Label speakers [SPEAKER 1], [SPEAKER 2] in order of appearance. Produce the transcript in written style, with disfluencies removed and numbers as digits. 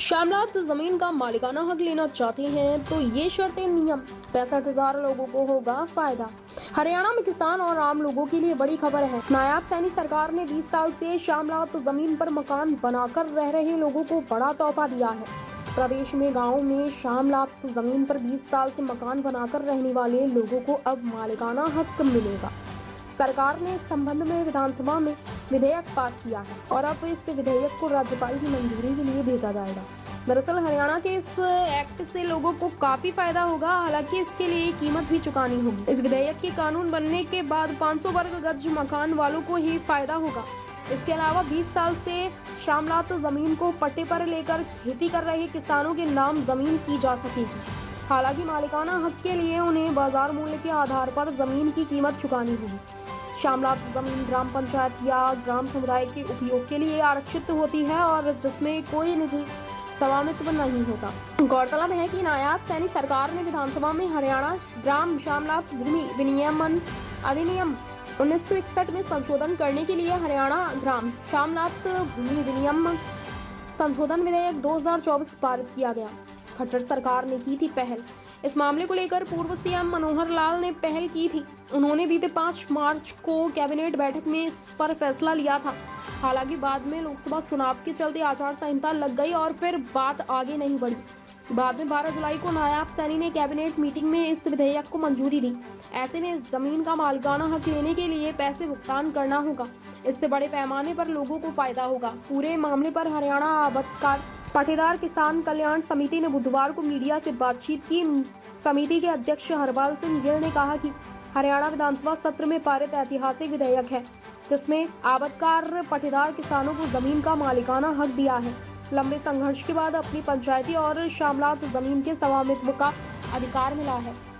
[SPEAKER 1] शामलात जमीन का मालिकाना हक लेना चाहते हैं तो ये शर्तें नियम 65,000 लोगों को होगा फायदा। हरियाणा में किसान और आम लोगों के लिए बड़ी खबर है। नायाब सैनी सरकार ने 20 साल से शामलात जमीन पर मकान बनाकर रह रहे लोगों को बड़ा तोहफा दिया है। प्रदेश में गाँव में शामलात जमीन पर 20 साल से मकान बनाकर रहने वाले लोगों को अब मालिकाना हक मिलेगा। सरकार ने इस संबंध में विधानसभा में विधेयक पास किया है और अब इस विधेयक को राज्यपाल की मंजूरी के लिए भेजा जाएगा। दरअसल हरियाणा के इस एक्ट से लोगों को काफी फायदा होगा, हालांकि इसके लिए कीमत भी चुकानी होगी। इस विधेयक के कानून बनने के बाद 500 वर्ग गज मकान वालों को ही फायदा होगा। इसके अलावा 20 साल से शामलात जमीन को पट्टे पर लेकर खेती कर रहे किसानों के नाम जमीन की जा सकेगी। हालांकि मालिकाना हक के लिए उन्हें बाजार मूल्य के आधार पर जमीन की कीमत चुकानी होगी। शामलात जमीन ग्राम पंचायत या ग्राम समुदाय के उपयोग के लिए आरक्षित होती है और जिसमें कोई निजी स्वामित्व नहीं होता। गौरतलब है कि नायाब सैनी सरकार ने विधानसभा में हरियाणा ग्राम शामलात भूमि विनियमन अधिनियम 1961 में संशोधन करने के लिए हरियाणा ग्राम शामलात भूमि विनियमन संशोधन विधेयक 2024 पारित किया गया। खट्टर सरकार ने की थी पहल। इस मामले को लेकर पूर्व सीएम मनोहर लाल ने पहल की थी। उन्होंने बीते 5 मार्च को कैबिनेट बैठक में इस पर फैसला लिया था। हालांकि बाद में लोकसभा चुनाव के चलते आचार संहिता लग गई और फिर बात आगे नहीं बढ़ी। बाद में 12 जुलाई को नायाब सैनी ने कैबिनेट मीटिंग में इस विधेयक को मंजूरी दी। ऐसे में इस जमीन का मालिकाना हक लेने के लिए पैसे भुगतान करना होगा। इससे बड़े पैमाने पर लोगों को फायदा होगा। पूरे मामले पर हरियाणा आबदकार पाटीदार किसान कल्याण समिति ने बुधवार को मीडिया से बातचीत की। समिति के अध्यक्ष हरपाल सिंह गिल ने कहा कि हरियाणा विधानसभा सत्र में पारित ऐतिहासिक विधेयक है, जिसमें आबदकार पाटीदार किसानों को जमीन का मालिकाना हक दिया है। लंबे संघर्ष के बाद अपनी पंचायती और शामलात जमीन के स्वामित्व का अधिकार मिला है।